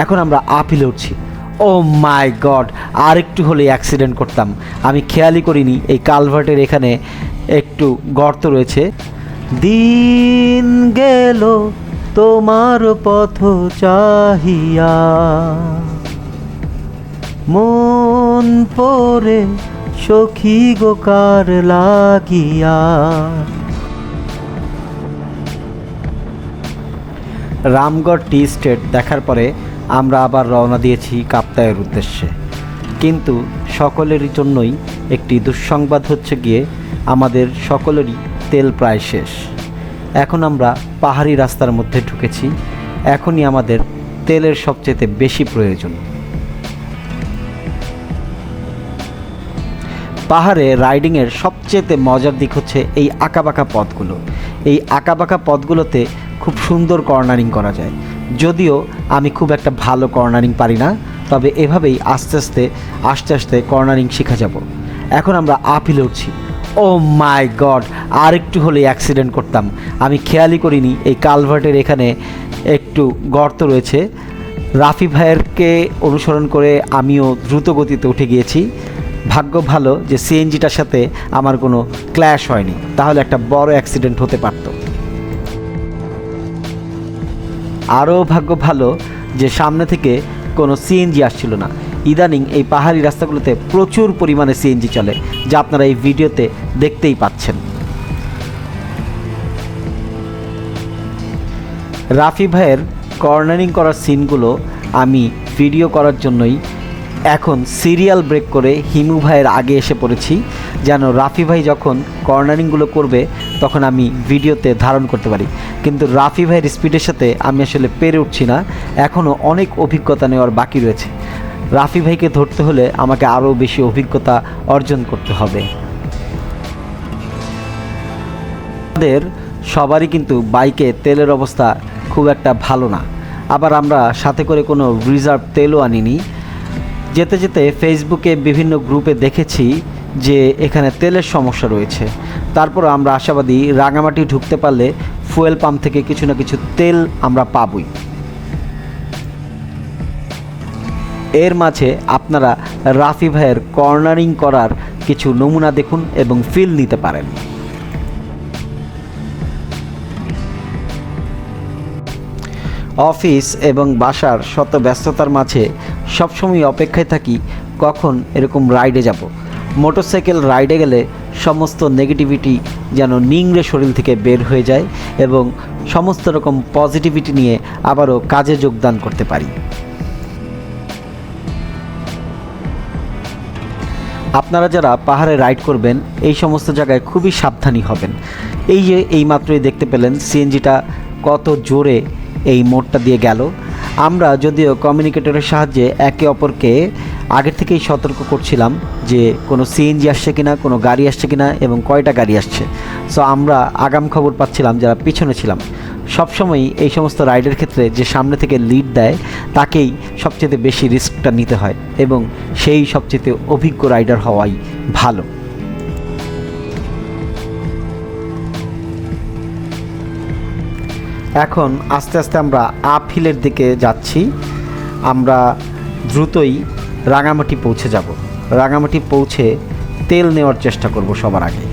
এখন আমরা আপ হিলে উঠছি। ও মাই গড, আর একটু হলে অ্যাক্সিডেন্ট করতাম। আমি খেয়ালই করিনি এই কালভার্টের এখানে একটু গর্ত রয়েছে। দিন গেল তোমার পথ চাহিয়া, মন পড়ে সখী গোকার লাগিয়া। রামগড় টি স্টেট দেখার পরে আমরা আবার রওনা দিয়েছি কাপ্তাইয়ের উদ্দেশ্যে। কিন্তু সকলেরই জন্যই একটি দুঃসংবাদ হচ্ছে গিয়ে আমাদের সকলেরই তেল প্রায় শেষ। এখন আমরা পাহাড়ি রাস্তার মধ্যে ঢুকেছি। এখনই আমাদের তেলের সবচেয়ে বেশি প্রয়োজন। পাহাড়ে রাইডিংয়ের সবচেয়ে মজার দিক হচ্ছে এই আঁকাবাঁকা পথগুলো। এই আঁকাবাঁকা পথগুলোতে খুব সুন্দর কর্নারিং করা যায়। যদিও আমি খুব একটা ভালো কর্নারিং পারি না, তবে এভাবেই আস্তে আস্তে কর্নারিং শেখা যাব। এখন আমরা আপ হিলে উঠছি। ও মাই গড, আর একটু হলে অ্যাক্সিডেন্ট করতাম। আমি খেয়ালই করিনি এই কালভার্টের এখানে একটু গর্ত রয়েছে। রাফি ভাইয়েরকে অনুসরণ করে আমিও দ্রুত গতিতে উঠে গিয়েছি। ভাগ্য ভালো যে সিএনজিটার সাথে আমার কোনো ক্ল্যাশ হয়নি, তাহলে একটা বড় অ্যাক্সিডেন্ট হতে পারত। আরও ভাগ্য ভালো যে সামনে থেকে কোনো সিএনজি আসছিল না। ইদানিং এই পাহাড়ি রাস্তাগুলোতে প্রচুর পরিমাণে সিএনজি চলে, যা আপনারা এই ভিডিওতে দেখতেই পাচ্ছেন। রাফি ভাইয়ের কর্নারিং করার সিনগুলো আমি ভিডিও করার জন্যই এখন সিরিয়াল ব্রেক করে হিমু ভাইয়ের আগে এসে পড়েছি, যেন রাফি ভাই যখন কর্নারিংগুলো করবে তখন আমি ভিডিওতে ধারণ করতে পারি। কিন্তু রাফি ভাইয়ের স্পিডের সাথে আমি আসলে পেরে উঠছি না। এখনও অনেক অভিজ্ঞতা নেওয়ার বাকি রয়েছে। রাফি ভাইকে ধরতে হলে আমাকে আরও বেশি অভিজ্ঞতা অর্জন করতে হবে। আমাদের সবারই কিন্তু বাইকে তেলের অবস্থা খুব একটা ভালো না। আবার আমরা সাথে করে কোনো রিজার্ভ তেলও আনিনি। যেতে যেতে ফেসবুকে বিভিন্ন গ্রুপে দেখেছি যে এখানে তেলের সমস্যা রয়েছে। তারপর আমরা আশাবাদী রাঙামাটি ঢুকতে পারলে ফুয়েল পাম্প থেকে কিছু না কিছু তেল আমরা পাবই। এর মাঝে আপনারা রাফি ভাইয়ের কর্নারিং করার কিছু নমুনা দেখুন এবং ফিল নিতে পারেন। অফিস এবং বাসার শত ব্যস্ততার মাঝে সবসময় অপেক্ষায় থাকি কখন এরকম রাইডে যাব। মোটরসাইকেল রাইডে গেলে সমস্ত নেগেটিভিটি যেন নিংড়ে শরীর থেকে বের হয়ে যায় এবং সমস্ত রকম পজিটিভিটি নিয়ে আবারও কাজে যোগদান করতে পারি। আপনারা যারা পাহাড়ে রাইড করবেন এই সমস্ত জায়গায় খুবই সাবধানী হবেন। এই যে এইমাত্রই দেখতে পেলেন সিএনজিটা কত জোরে এই মোড়টা দিয়ে গেল। আমরা যদিও কমিউনিকেটরের সাহায্যে একে অপরকে আগের থেকেই সতর্ক করছিলাম যে কোনো সিএনজি আসছে কিনা, কোনো গাড়ি আসছে কিনা এবং কয়টা গাড়ি আসছে। সো আমরা আগাম খবর পাচ্ছিলাম যারা পিছনে ছিলাম। সবসময়ই এই সমস্ত রাইডের ক্ষেত্রে যে সামনে থেকে লিড দেয় তাকেই সবচেয়ে বেশি রিস্কটা নিতে হয় এবং সেই সবচেয়ে অভিজ্ঞ রাইডার হওয়াই ভালো। এখন আস্তে আস্তে আমরা আপ হিলের দিকে যাচ্ছি। আমরা দ্রুতই রাঙামাটি পৌঁছে যাব। রাঙামাটি পৌঁছে তেল নেওয়ার চেষ্টা করব সবার আগে।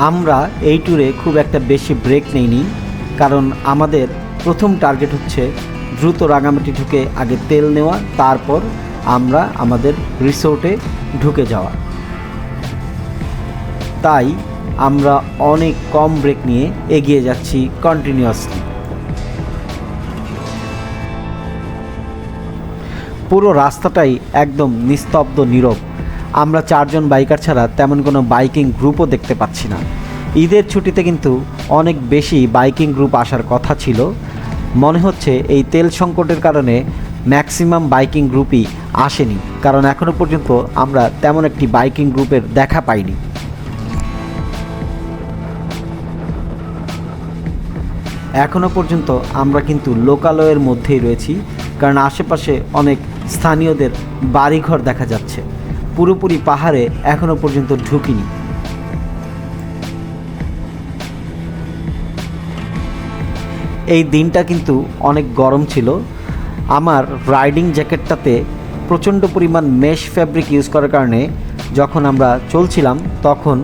আমরা এই ট্যুরে খুব একটা বেশি ব্রেক নেইনি, কারণ আমাদের প্রথম টার্গেট হচ্ছে দ্রুত রাঙামাটি ঢুকে আগে তেল নেওয়া, তারপর আমরা আমাদের রিসোর্টে ঢুকে যাওয়া। তাই আমরা অনেক কম ব্রেক নিয়ে এগিয়ে যাচ্ছি কন্টিনিউয়াসলি। পুরো রাস্তাটাই একদম নিস্তব্ধ নীরব। আমরা চারজন বাইকার ছাড়া তেমন কোনো বাইকিং গ্রুপও দেখতে পাচ্ছি না। ঈদের ছুটিতে কিন্তু অনেক বেশি বাইকিং গ্রুপ আসার কথা ছিল। মনে হচ্ছে এই তেল সংকটের কারণে ম্যাক্সিমাম বাইকিং গ্রুপই আসেনি, কারণ এখনও পর্যন্ত আমরা তেমন একটি বাইকিং গ্রুপের দেখা পাইনি। এখনও পর্যন্ত আমরা কিন্তু লোকালয়ের মধ্যেই রয়েছি, কারণ আশেপাশে অনেক স্থানীয়দের বাড়িঘর দেখা যাচ্ছে। পুরোপুরি পাহাড়ে এখনও পর্যন্ত ঢুকিনি। এই দিনটা কিন্তু অনেক গরম ছিল। আমার রাইডিং জ্যাকেটটাতে প্রচণ্ড পরিমাণ মেশ ফ্যাব্রিক ইউজ করার কারণে যখন আমরা চলছিলাম তখন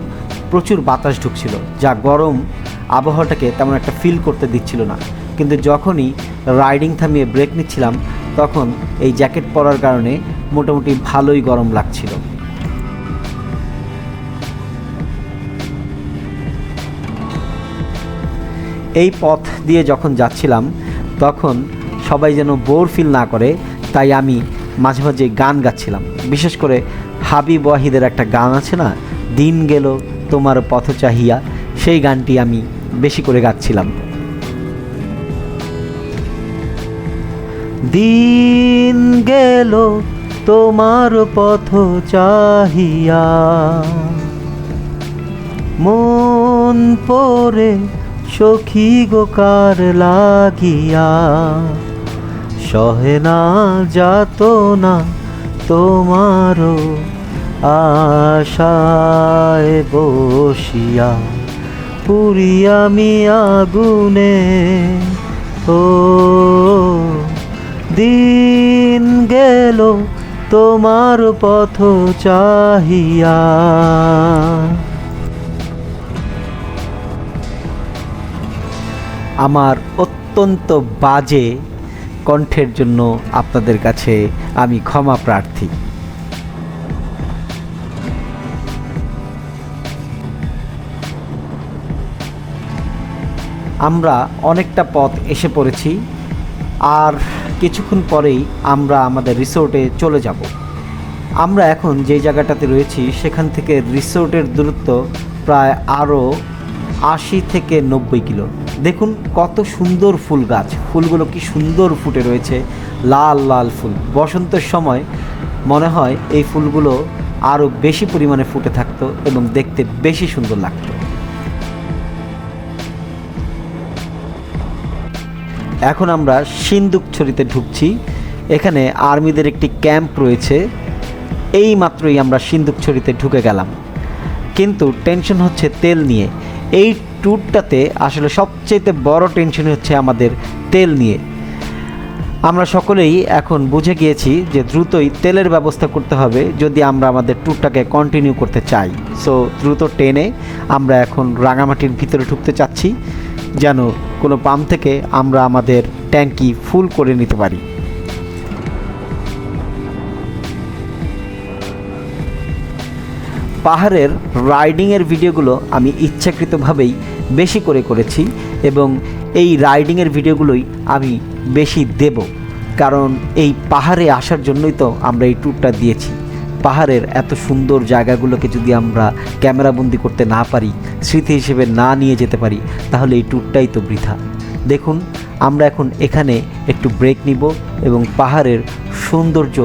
প্রচুর বাতাস ঢুকছিল, যা গরম আবহাওয়াটাকে তেমন একটা ফিল করতে দিচ্ছিল না। কিন্তু যখনই রাইডিং থামিয়ে ব্রেক নিচ্ছিলাম তখন এই জ্যাকেট পরার কারণে মোটামুটি ভালোই গরম লাগছিল। এই পথ দিয়ে যখন যাচ্ছিলাম তখন সবাই যেন বোর ফিল না করে, তাই আমি মাঝে মাঝে গান গাচ্ছিলাম। বিশেষ করে হাবিব ওয়াহিদের একটা গান আছে না, দিন গেল তোমার পথ চাহিয়া, সেই গানটি আমি বেশি করে গাচ্ছিলাম। দিন গেল তোমার পথ চাহিয়া, মন পড়ে সখী গো কার লাগিয়া, সহে না যাতনা তোমারও আশায় বসিয়া, পুরি আমি আগুনে। ও দিন গেল তোমার পথ চাহিয়া। আমার অত্যন্ত বাজে কণ্ঠের জন্য আপনাদের কাছে আমি ক্ষমা প্রার্থী। আমরা অনেকটা পথ এসে পড়েছি, আর কিছুক্ষণ পরেই আমরা আমাদের রিসোর্টে চলে যাব। আমরা এখন যে জায়গাটাতে রয়েছি সেখান থেকে রিসোর্টের দূরত্ব প্রায় আরও 80 থেকে 90 কিলো। দেখুন কত সুন্দর ফুল গাছ, ফুলগুলো কি সুন্দর ফুটে রয়েছে, লাল লাল ফুল। বসন্তের সময় মনে হয় এই ফুলগুলো আরও বেশি পরিমাণে ফুটে থাকতো এবং দেখতে বেশি সুন্দর লাগতো। এখন আমরা সিন্দুকছড়িতে ঢুকছি। এখানে আর্মিদের একটি ক্যাম্প রয়েছে। এই মাত্রই আমরা সিন্দুকছড়িতে ঢুকে গেলাম, কিন্তু টেনশন হচ্ছে তেল নিয়ে। এই ট্যুরটাতে আসলে সবচেয়ে বড় টেনশন হচ্ছে আমাদের তেল নিয়ে। আমরা সকলেই এখন বুঝে গিয়েছি যে দ্রুতই তেলের ব্যবস্থা করতে হবে যদি আমরা আমাদের ট্যুরটাকে কন্টিনিউ করতে চাই। সো দ্রুত ট্রেনে আমরা এখন রাঙামাটির ভিতরে ঢুকতে চাচ্ছি, যেন কোনো পাম্প থেকে আমরা আমাদের ট্যাঙ্কি ফুল করে নিতে পারি। পাহাড়ের রাইডিংয়ের ভিডিওগুলো আমি ইচ্ছাকৃতভাবেই বেশি করে করেছি এবং এই রাইডিংয়ের ভিডিওগুলোই আমি বেশি দেব, কারণ এই পাহাড়ে আসার জন্যই তো আমরা এই ট্যুরটা দিয়েছি। পাহাড়ের এত সুন্দর জায়গাগুলোকে যদি আমরা ক্যামেরাবন্দি করতে না পারি, স্মৃতি হিসেবে না নিয়ে যেতে পারি, তাহলে এই ট্যুরটাই তো বৃথা। দেখুন আমরা এখন এখানে একটু ব্রেক নিব এবং পাহাড়ের সৌন্দর্য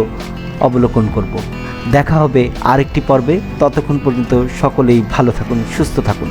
অবলোকন করব। দেখা হবে আরেকটি পর্বে। ততক্ষণ পর্যন্ত সকলেই ভালো থাকুন, সুস্থ থাকুন।